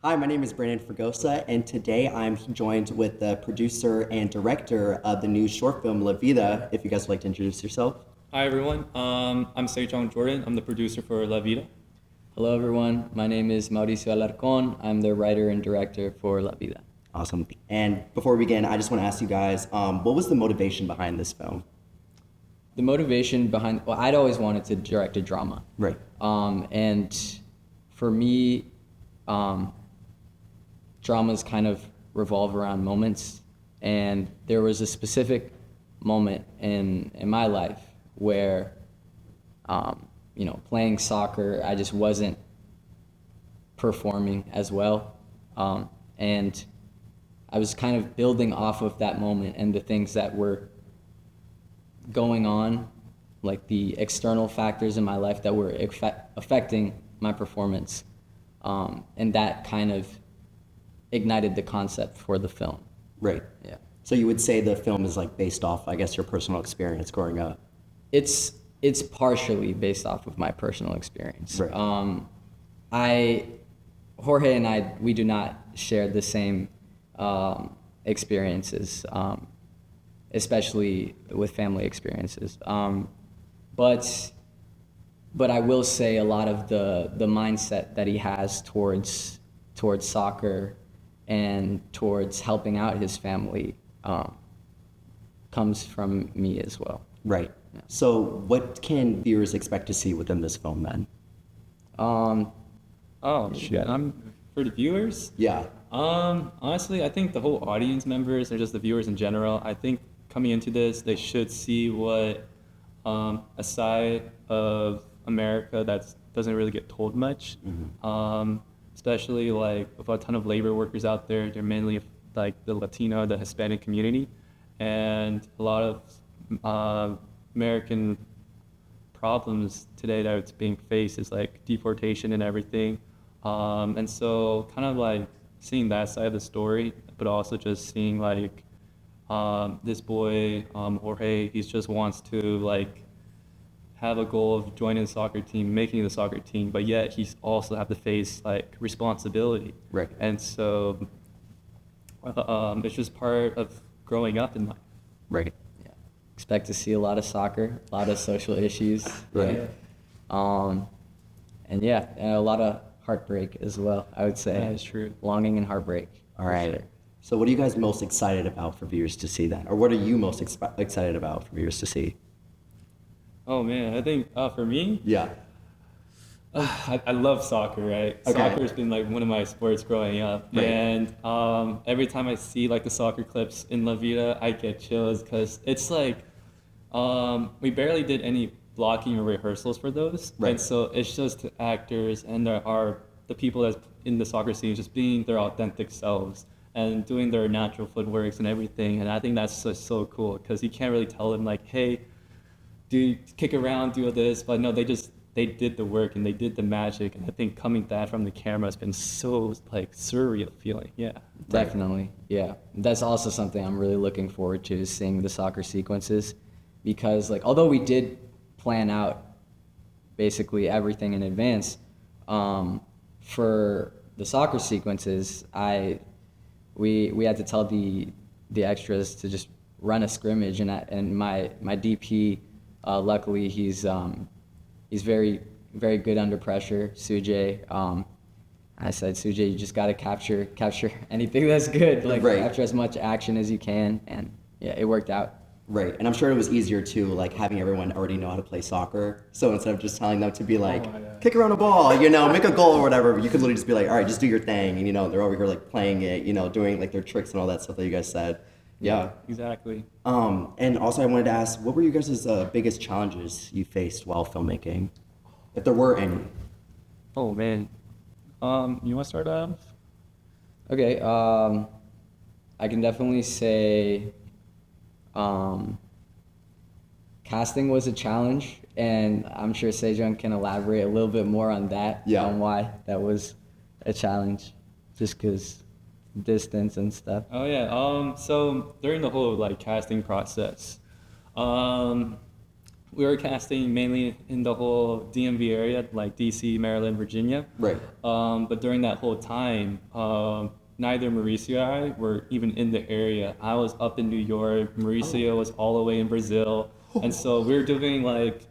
Hi, my name is Brandon Fregosa, and today I'm joined with the producer and director of the new short film La Vida. If you guys would like to introduce yourself. Hi everyone, I'm Sae-Jong Jordan. I'm the producer for Vida. Hello everyone, my name is Mauricio Alarcon. I'm the writer and director for La Vida. Awesome. And before we begin, I just want to ask you guys, what was the motivation behind this film? The motivation behind, well, I'd always wanted to direct a drama. Right. And for me, dramas kind of revolve around moments. And there was a specific moment in my life where, playing soccer, I just wasn't performing as well. And I was kind of building off of that moment and the things that were going on, like the external factors in my life that were affecting my performance. And that kind of ignited the concept for the film. Right. Yeah. So you would say the film is like based off, I guess, your personal experience growing up. It's partially based off of my personal experience. Right. Jorge and I, we do not share the same experiences, especially with family experiences. But I will say a lot of the mindset that he has towards soccer and towards helping out his family comes from me as well. Right. Yeah. So what can viewers expect to see within this film then? For the viewers. Yeah. Honestly, I think the whole audience members, or just the viewers in general, I think coming into this, they should see what a side of America that doesn't really get told much. Mm-hmm. Especially like with a ton of labor workers out there. They're mainly like the Latino, the Hispanic community, and a lot of American problems today that's being faced is like deportation and everything. And so kind of like seeing that side of the story, but also just seeing like this boy, Jorge, he just wants to like have a goal of joining the soccer team, making the soccer team, but yet he's also have to face like responsibility. Right. And so it's just part of growing up in life. Right. Yeah. Expect to see a lot of soccer, a lot of social issues. Right. And a lot of heartbreak as well, I would say. That is true. Longing and heartbreak. All right. Sure. So what are you guys most excited about for viewers to see then? Or what are you most excited about for viewers to see? Oh man, I think for me, Yeah. I love soccer, right? Okay. Soccer's been like one of my sports growing up, Right. and every time I see like the soccer clips in La Vida, I get chills because it's like we barely did any blocking or rehearsals for those, Right. and so it's just the actors and the people that's in the soccer scene just being their authentic selves and doing their natural footworks and everything, and I think that's just so cool because you can't really tell them like, hey, do kick around, do this, but no, they did the work and they did the magic, and I think coming that from the camera has been so like surreal feeling. Yeah. Definitely, yeah. That's also something I'm really looking forward to, is seeing the soccer sequences, because like although we did plan out basically everything in advance, for the soccer sequences, we had to tell the extras to just run a scrimmage, and my DP, luckily he's very very good under pressure, Sujay. I said, Sujay, you just got to capture anything that's good, like Right. capture as much action as you can, and yeah, it worked out. Right. And I'm sure it was easier too, like having everyone already know how to play soccer. So instead of just telling them to be like, kick around a ball, make a goal or whatever, you could literally just be like, all right, just do your thing. And, they're over here like playing it, doing like their tricks and all that stuff that you guys said. Yeah. Exactly. And also I wanted to ask, what were you guys' biggest challenges you faced while filmmaking? If there were any. Oh man. You want to start off? Okay, I can definitely say casting was a challenge, and I'm sure Sae-Jong can elaborate a little bit more on that, Yeah. on why that was a challenge, just because distance and stuff. Oh yeah. So during the whole like casting process, we were casting mainly in the whole DMV area, like DC, Maryland, Virginia. Right. But during that whole time, neither Mauricio and I were even in the area. I was up in New York. Mauricio was all the way in Brazil. And so we were doing like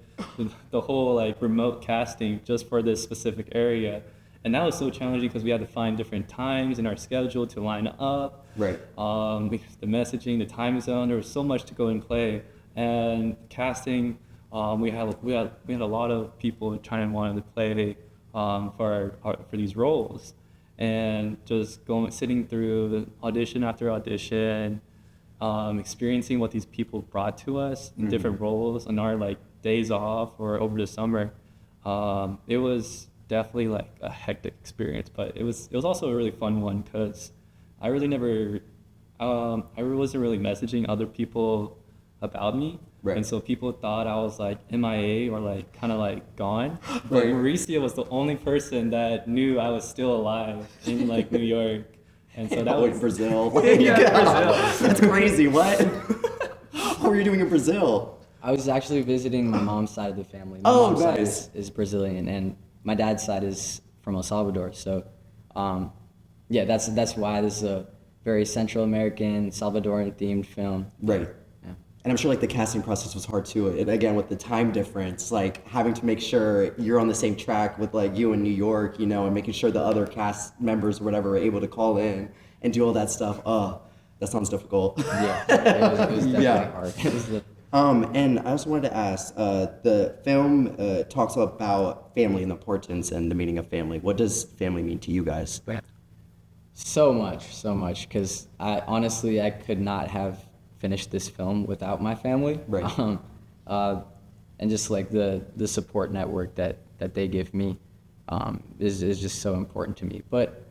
the whole like remote casting just for this specific area. And that was so challenging because we had to find different times in our schedule to line up. Right. The messaging, the time zone, there was so much to go and play. And casting, we had a lot of people trying to want to play for these roles, and just sitting through the audition after audition, experiencing what these people brought to us in different roles on our like days off or over the summer. It was definitely like a hectic experience, but it was also a really fun one because I wasn't really messaging other people about me. Right. And so people thought I was like MIA or like kind of like gone. But Mauricio was the only person that knew I was still alive in like New York. And so that was Brazil. Yeah, Brazil. That's crazy. What? What were you doing in Brazil? I was actually visiting my mom's side of the family. My Oh, mom's nice. side is Brazilian, and my dad's side is from El Salvador. So, yeah, that's why this is a very Central American, Salvadoran themed film. Right. Yeah. And I'm sure like the casting process was hard too. And again, with the time difference, like having to make sure you're on the same track with like you in New York, you know, and making sure the other cast members or whatever are able to call in and do all that stuff. That sounds difficult. Yeah, it was definitely Yeah. hard. It was And I also wanted to ask, the film talks about family and the importance and the meaning of family. What does family mean to you guys? so much, because I could not have finished this film without my family. Right. And just like the support network that they give me is just so important to me. But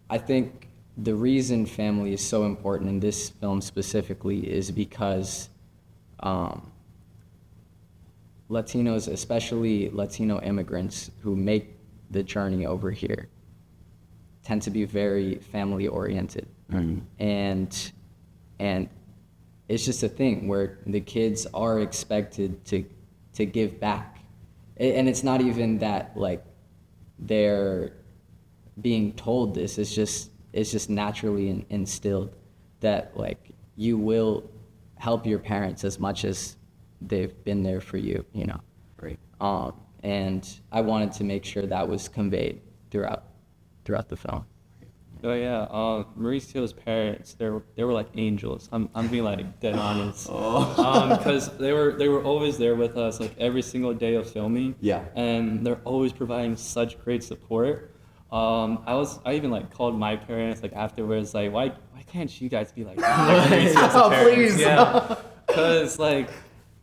I think the reason family is so important in this film specifically is because Latinos, especially Latino immigrants who make the journey over here, tend to be very family oriented. And it's just a thing where the kids are expected to give back. And it's not even that like they're being told this, it's just naturally instilled that like you will help your parents as much as they've been there for you, you know. Right. And I wanted to make sure that was conveyed throughout the film. Oh yeah, Mauricio's parents, they were like angels. I'm being like dead honest. Because they were always there with us like every single day of filming. Yeah. And they're always providing such great support. I even like called my parents like afterwards, like why can't you guys be like Mauricio's Oh, parents? please. Yeah. Because like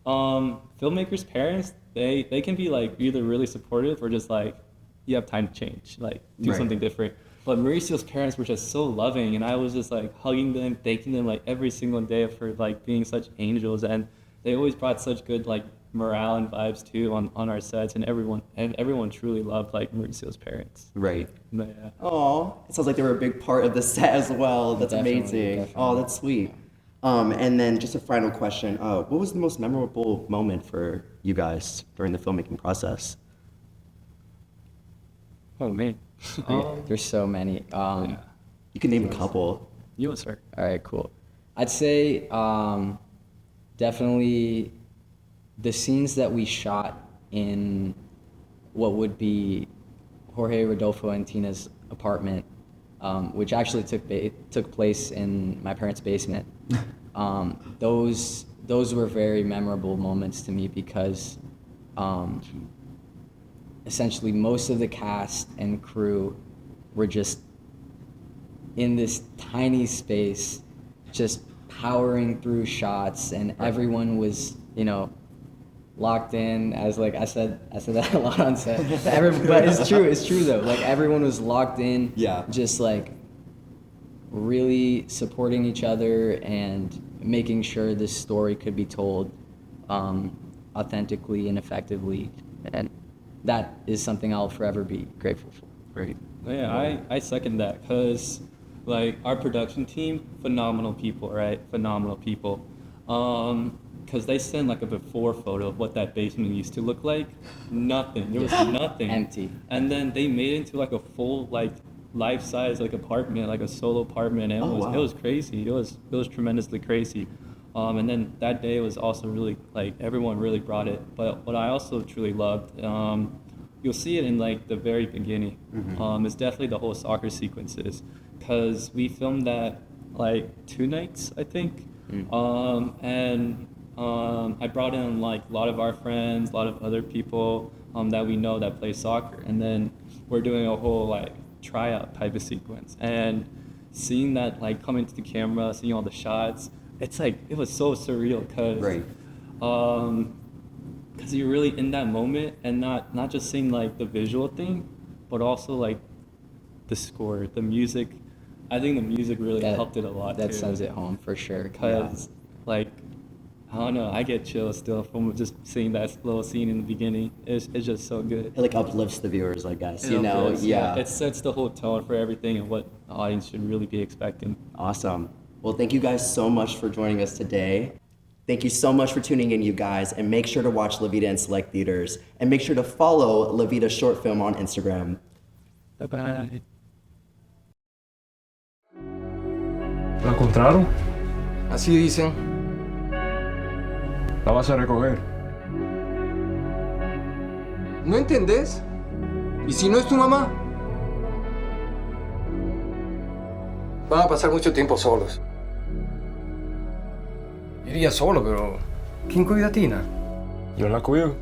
filmmakers' parents, they can be like either really supportive or just like you have time to change, like do Right. something different. But Mauricio's parents were just so loving, and I was just like hugging them, thanking them like every single day for like being such angels, and they always brought such good like morale and vibes too on our sets, and everyone truly loved like Mauricio's parents. Right. But, yeah. Oh, it sounds like they were a big part of the set as well. That's Definitely, amazing. definitely. Oh, that's sweet. And then just a final question. What was the most memorable moment for you guys during the filmmaking process? Oh man. There's so many. Yeah. You can name a couple. You will start. All right, cool. I'd say definitely the scenes that we shot in what would be Jorge, Rodolfo, and Tina's apartment, which actually took place in my parents' basement. Those were very memorable moments to me because essentially most of the cast and crew were just in this tiny space, just powering through shots, and everyone was, you know, locked in. As like I said that a lot on set. But it's true though. Like everyone was locked in. Yeah. Just like really supporting each other and making sure this story could be told authentically and effectively, and that is something I'll forever be grateful for. Great. Yeah, I second that because, like, our production team, phenomenal people, right? Phenomenal people. because they sent like a before photo of what that basement used to look like. Nothing. There was nothing. Empty. And then they made it into like a full like life-size like apartment, like a solo apartment. And it was crazy. It was tremendously crazy. And then that day was also really like everyone really brought it. But what I also truly loved, you'll see it in like the very beginning. It's definitely the whole soccer sequences, because we filmed that like 2 nights, I think. I brought in like a lot of our friends, a lot of other people that we know that play soccer, and then we're doing a whole like tryout type of sequence, and seeing that like come into the camera, seeing all the shots, it's like it was so surreal, because you're really in that moment, and not just seeing like the visual thing, but also like the score, the music. I think the music really helped it a lot. That sends it home for sure. Because like, I don't know, I get chills still from just seeing that little scene in the beginning. It's just so good. It like uplifts the viewers, I guess. It sets the whole tone for everything and what the audience should really be expecting. Awesome. Well, thank you guys so much for joining us today. Thank you so much for tuning in, you guys, and make sure to watch La Vida in select theaters, and make sure to follow La Vida Short Film on Instagram. Bye-bye. ¿La encontraron? Así dicen. La vas a recoger. ¿No entendés? ¿Y si no es tu mamá? Van a pasar mucho tiempo solos. Iría solo, pero ¿quién cuida a Tina? Yo la cuido.